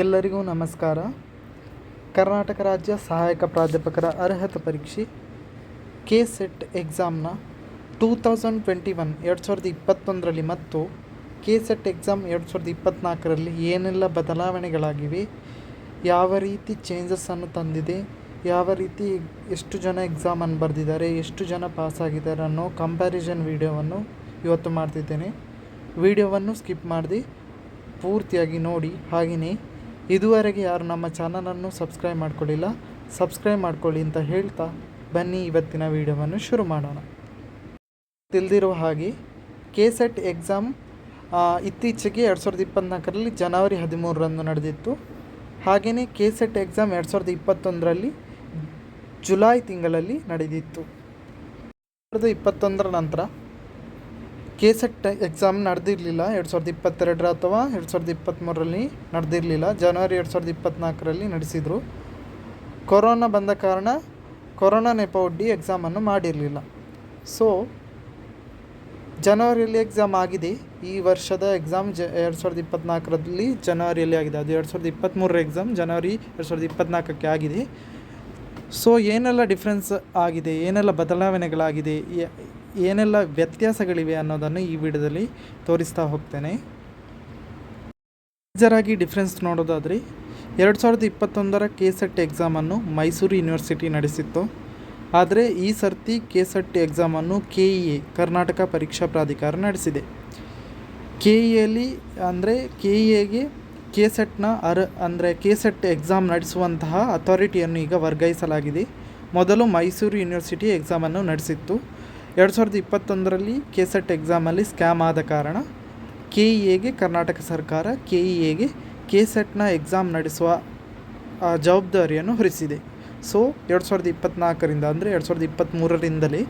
ಎಲ್ಲರಿಗೂ ನಮಸ್ಕಾರ. ಕರ್ನಾಟಕ ರಾಜ್ಯ ಸಹಾಯಕ ಪ್ರಾಧ್ಯಾಪಕರ ಅರ್ಹತಾ ಪರೀಕ್ಷೆ KCET ಎಕ್ಸಾಮ್ನ 2021 ಮತ್ತು KCET ಎಕ್ಸಾಮ್ 2024ರಲ್ಲಿ ಏನೆಲ್ಲ ಬದಲಾವಣೆಗಳಾಗಿವೆ, ಯಾವ ರೀತಿ ಚೇಂಜಸ್ಸನ್ನು ತಂದಿದೆ, ಯಾವ ರೀತಿ ಎಷ್ಟು ಜನ ಎಕ್ಸಾಮನ್ನು ಬರೆದಿದ್ದಾರೆ, ಎಷ್ಟು ಜನ ಪಾಸಾಗಿದ್ದಾರೆ ಅನ್ನೋ ಕಂಪ್ಯಾರಿಸನ್ ವಿಡಿಯೋವನ್ನು ಇವತ್ತು ಮಾಡ್ತಿದ್ದೇನೆ. ವಿಡಿಯೋವನ್ನು ಸ್ಕಿಪ್ ಮಾಡಿ ಪೂರ್ತಿಯಾಗಿ ನೋಡಿ. ಹಾಗೆಯೇ ಇದುವರೆಗೆ ಯಾರು ನಮ್ಮ ಚಾನಲನ್ನು ಸಬ್ಸ್ಕ್ರೈಬ್ ಮಾಡ್ಕೊಳ್ಳಿಲ್ಲ, ಸಬ್ಸ್ಕ್ರೈಬ್ ಮಾಡ್ಕೊಳ್ಳಿ ಅಂತ ಹೇಳ್ತಾ ಬನ್ನಿ ಇವತ್ತಿನ ವಿಡಿಯೋವನ್ನು ಶುರು ಮಾಡೋಣ. ತಿಳಿದಿರುವ ಹಾಗೆ KCET ಎಕ್ಸಾಮ್ ಇತ್ತೀಚೆಗೆ 2024ರಲ್ಲಿ ಜನವರಿ 13ರಂದು ನಡೆದಿತ್ತು. ಹಾಗೆಯೇ KCET ಎಕ್ಸಾಮ್ 2021ರಲ್ಲಿ ಜುಲೈ ತಿಂಗಳಲ್ಲಿ ನಡೆದಿತ್ತು. 2021ರ ನಂತರ KCET ಎಕ್ಸಾಮ್ ನಡೆದಿರಲಿಲ್ಲ. 2022 ಅಥವಾ 2023ರಲ್ಲಿ ನಡೆದಿರಲಿಲ್ಲ. ಜನವರಿ 2024ರಲ್ಲಿ ನಡೆಸಿದರು. ಕೊರೋನಾ ಬಂದ ಕಾರಣ ಕೊರೋನಾ ನೆಪ ಒಡ್ಡಿ ಎಕ್ಸಾಮನ್ನು ಮಾಡಿರಲಿಲ್ಲ. ಸೊ ಜನವರಿಯಲ್ಲಿ ಎಕ್ಸಾಮ್ ಆಗಿದೆ. ಈ ವರ್ಷದ ಎಕ್ಸಾಮ್ 2024ರಲ್ಲಿ ಜನವರಿಯಲ್ಲಿ ಆಗಿದೆ. ಅದು 2023ರ ಎಕ್ಸಾಮ್ ಜನವರಿ 2024ಕ್ಕೆ ಆಗಿದೆ. ಸೊ ಏನೆಲ್ಲ ಡಿಫ್ರೆನ್ಸ್ ಆಗಿದೆ, ಏನೆಲ್ಲ ಬದಲಾವಣೆಗಳಾಗಿದೆ, ಏನೆಲ್ಲ ವ್ಯತ್ಯಾಸಗಳಿವೆ ಅನ್ನೋದನ್ನು ಈ ವಿಡಿಯೋದಲ್ಲಿ ತೋರಿಸ್ತಾ ಹೋಗ್ತೇನೆ. ಮೇಜರಾಗಿ ಡಿಫ್ರೆನ್ಸ್ ನೋಡೋದಾದರೆ 2021ರ KCET ಎಕ್ಸಾಮನ್ನು ಮೈಸೂರು ಯೂನಿವರ್ಸಿಟಿ ನಡೆಸಿತ್ತು. ಆದರೆ ಈ ಸರ್ತಿ KCET ಎಕ್ಸಾಮನ್ನು KEA ಕರ್ನಾಟಕ ಪರೀಕ್ಷಾ ಪ್ರಾಧಿಕಾರ ನಡೆಸಿದೆ. KEAಲಿ ಅಂದರೆ KEAಗೆ KCETನ KCET ಎಕ್ಸಾಮ್ ನಡೆಸುವಂತಹ ಅಥಾರಿಟಿಯನ್ನು ಈಗ ವರ್ಗಾಯಿಸಲಾಗಿದೆ. ಮೊದಲು ಮೈಸೂರು ಯೂನಿವರ್ಸಿಟಿ ಎಕ್ಸಾಮನ್ನು ನಡೆಸಿತ್ತು. 2021ರಲ್ಲಿ KCET ಎಕ್ಸಾಮಲ್ಲಿ ಸ್ಕ್ಯಾಮ್ ಆದ ಕಾರಣ KEAಗೆ ಕರ್ನಾಟಕ ಸರ್ಕಾರ KEAಗೆ KCETನ ಎಕ್ಸಾಮ್ ನಡೆಸುವ ಜವಾಬ್ದಾರಿಯನ್ನು ಹೊರಿಸಿದೆ. ಸೊ 2024ರಿಂದ ಅಂದರೆ 2023ರಿಂದಲೇ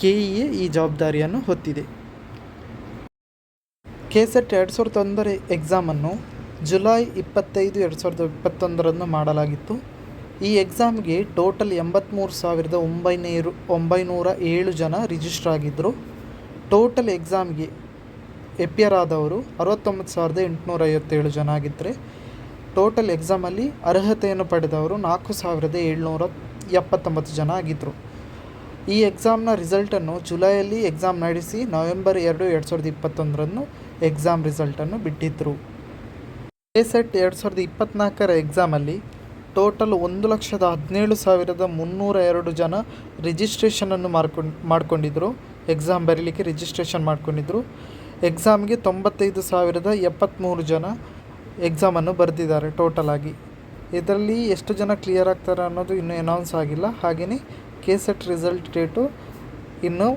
KEA ಈ ಜವಾಬ್ದಾರಿಯನ್ನು ಹೊತ್ತಿದೆ. KCET 2001ರ ಎಕ್ಸಾಮನ್ನು ಜುಲೈ 25, 2021ರಂದು ಮಾಡಲಾಗಿತ್ತು. ಈ ಎಕ್ಸಾಮ್ಗೆ ಟೋಟಲ್ 83,907 ಜನ ರಿಜಿಸ್ಟರ್ ಆಗಿದ್ದರು. ಟೋಟಲ್ ಎಕ್ಸಾಮ್ಗೆ ಎಪಿಯರ್ ಆದವರು 69,857 ಜನ ಆಗಿದ್ದರೆ, ಟೋಟಲ್ ಎಕ್ಸಾಮಲ್ಲಿ ಅರ್ಹತೆಯನ್ನು ಪಡೆದವರು 4,779 ಜನ ಆಗಿದ್ದರು. ಈ ಎಕ್ಸಾಮ್ನ ರಿಸಲ್ಟನ್ನು ಜುಲೈಯಲ್ಲಿ ಎಕ್ಸಾಮ್ ನಡೆಸಿ ನವೆಂಬರ್ 2, 2021ರಂದು ಎಕ್ಸಾಮ್ ರಿಸಲ್ಟನ್ನು ಬಿಟ್ಟಿದ್ದರು. KCET 2024ರ ಎಕ್ಸಾಮಲ್ಲಿ ಟೋಟಲ್ 1,17,302 ಜನ ರಿಜಿಸ್ಟ್ರೇಷನನ್ನು ಮಾಡ್ಕೊಂಡಿದ್ದರು. ಎಕ್ಸಾಮ್ ಬರೀಲಿಕ್ಕೆ ರಿಜಿಸ್ಟ್ರೇಷನ್ ಮಾಡ್ಕೊಂಡಿದ್ದರು. ಎಕ್ಸಾಮ್ಗೆ 95,073 ಜನ ಎಕ್ಸಾಮನ್ನು ಬರೆದಿದ್ದಾರೆ ಟೋಟಲ್ ಆಗಿ. ಇದರಲ್ಲಿ ಎಷ್ಟು ಜನ ಕ್ಲಿಯರ್ ಆಗ್ತಾರೆ ಅನ್ನೋದು ಇನ್ನೂ ಅನೌನ್ಸ್ ಆಗಿಲ್ಲ. ಹಾಗೆಯೇ KCET ರಿಸಲ್ಟ್ ಡೇಟು ಇನ್ನೂ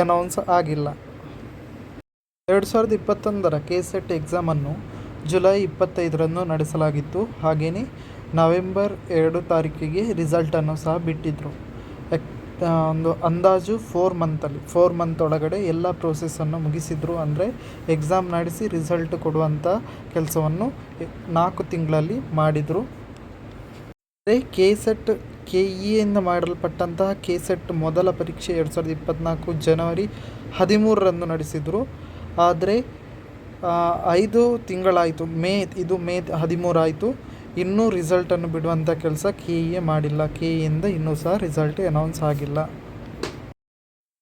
ಅನೌನ್ಸ್ ಆಗಿಲ್ಲ. 2021ರ KCET ಎಕ್ಸಾಮನ್ನು ಜುಲೈ 25ರಂದು ನಡೆಸಲಾಗಿತ್ತು. ಹಾಗೆಯೇ ನವೆಂಬರ್ 2 ತಾರೀಕಿಗೆ ರಿಸಲ್ಟನ್ನು ಸಹ ಬಿಟ್ಟಿದ್ದರು. ಒಂದು ಅಂದಾಜು 4 ಮಂತ್ ಒಳಗಡೆ ಎಲ್ಲ ಪ್ರೋಸೆಸ್ಸನ್ನು ಮುಗಿಸಿದರು. ಅಂದರೆ ಎಕ್ಸಾಮ್ ನಡೆಸಿ ರಿಸಲ್ಟ್ ಕೊಡುವಂಥ ಕೆಲಸವನ್ನು 4 ತಿಂಗಳಲ್ಲಿ ಮಾಡಿದರು. ಅಂದರೆ KEAಯಿಂದ ಮಾಡಲ್ಪಟ್ಟಂತಹ KCET ಮೊದಲ ಪರೀಕ್ಷೆ 2024 ಜನವರಿ 13ರಂದು ನಡೆಸಿದರು. ಆದರೆ 5 ತಿಂಗಳಾಯಿತು. ಮೇ 13 ಆಯಿತು. ಇನ್ನೂ ರಿಸಲ್ಟನ್ನು ಬಿಡುವಂಥ ಕೆಲಸ KEA ಮಾಡಿಲ್ಲ. KEAಯಿಂದ ಇನ್ನೂ ಸಹ ರಿಸಲ್ಟ್ ಅನೌನ್ಸ್ ಆಗಿಲ್ಲ.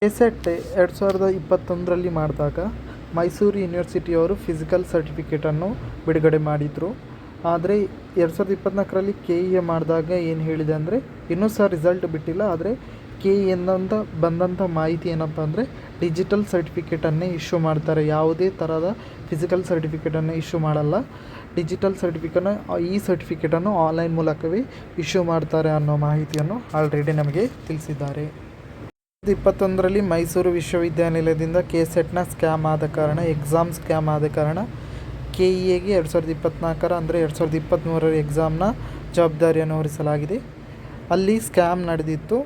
KCET 2021ರಲ್ಲಿ ಮಾಡಿದಾಗ ಮೈಸೂರು ಯೂನಿವರ್ಸಿಟಿಯವರು ಫಿಸಿಕಲ್ ಸರ್ಟಿಫಿಕೇಟನ್ನು ಬಿಡುಗಡೆ ಮಾಡಿದರು. ಆದರೆ 2024ರಲ್ಲಿ KEA ಮಾಡಿದಾಗ ಏನು ಹೇಳಿದೆ ಅಂದರೆ ಇನ್ನೂ ಸಹ ರಿಸಲ್ಟ್ ಬಿಟ್ಟಿಲ್ಲ. ಆದರೆ KEAಯಿಂದ ಬಂದಂಥ ಮಾಹಿತಿ ಏನಪ್ಪ ಅಂದರೆ ಡಿಜಿಟಲ್ ಸರ್ಟಿಫಿಕೇಟನ್ನೇ ಇಶ್ಯೂ ಮಾಡ್ತಾರೆ. ಯಾವುದೇ ಥರದ ಫಿಸಿಕಲ್ ಸರ್ಟಿಫಿಕೇಟನ್ನು ಇಶ್ಯೂ ಮಾಡಲ್ಲ. ಡಿಜಿಟಲ್ ಸರ್ಟಿಫಿಕೇಟನ್ನು ಆನ್ಲೈನ್ ಮೂಲಕವೇ ಇಶ್ಯೂ ಮಾಡ್ತಾರೆ ಅನ್ನೋ ಮಾಹಿತಿಯನ್ನು ಆಲ್ರೆಡಿ ನಮಗೆ ತಿಳಿಸಿದ್ದಾರೆ. 2021ರಲ್ಲಿ ಮೈಸೂರು ವಿಶ್ವವಿದ್ಯಾನಿಲಯದಿಂದ KCETನ ಎಕ್ಸಾಮ್ ಸ್ಕ್ಯಾಮ್ ಆದ ಕಾರಣ KEAಗೆ 2024 ಅಂದರೆ 2023ರ ಎಕ್ಸಾಮ್ನ ಜವಾಬ್ದಾರಿಯನ್ನು ಹೊರಿಸಲಾಗಿದೆ. ಅಲ್ಲಿ ಸ್ಕ್ಯಾಮ್ ನಡೆದಿತ್ತು.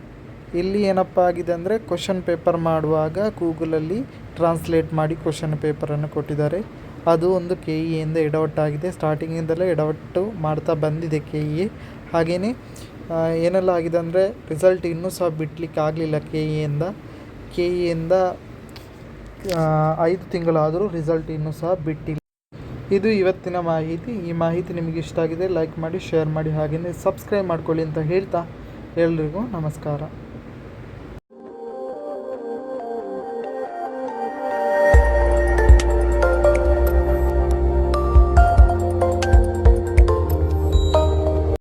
ಇಲ್ಲಿ ಏನಪ್ಪ ಆಗಿದೆ ಅಂದರೆ ಕ್ವಶನ್ ಪೇಪರ್ ಮಾಡುವಾಗ ಗೂಗಲಲ್ಲಿ ಟ್ರಾನ್ಸ್ಲೇಟ್ ಮಾಡಿ ಕ್ವಶನ್ ಪೇಪರನ್ನು ಕೊಟ್ಟಿದ್ದಾರೆ. ಅದು ಒಂದು KEAಯಿಂದ ಎಡವಟ್ಟಾಗಿದೆ. ಸ್ಟಾರ್ಟಿಂಗಿಂದಲೇ ಎಡವಟ್ಟು ಮಾಡ್ತಾ ಬಂದಿದೆ KEA. ಹಾಗೆಯೇ ಏನೆಲ್ಲ ಆಗಿದೆ ಅಂದರೆ ರಿಸಲ್ಟ್ ಇನ್ನೂ ಸಹ ಬಿಡಲಿಕ್ಕೆ ಆಗಲಿಲ್ಲ KEAಯಿಂದ 5 ತಿಂಗಳಾದರೂ ರಿಸಲ್ಟ್ ಇನ್ನೂ ಸಹ ಬಿಟ್ಟಿಲ್ಲ. ಇದು ಇವತ್ತಿನ ಮಾಹಿತಿ. ಈ ಮಾಹಿತಿ ನಿಮಗೆ ಇಷ್ಟ ಆಗಿದೆ ಲೈಕ್ ಮಾಡಿ, ಶೇರ್ ಮಾಡಿ, ಹಾಗೆಯೇ ಸಬ್ಸ್ಕ್ರೈಬ್ ಮಾಡ್ಕೊಳ್ಳಿ ಅಂತ ಹೇಳ್ತಾ ಎಲ್ರಿಗೂ ನಮಸ್ಕಾರ.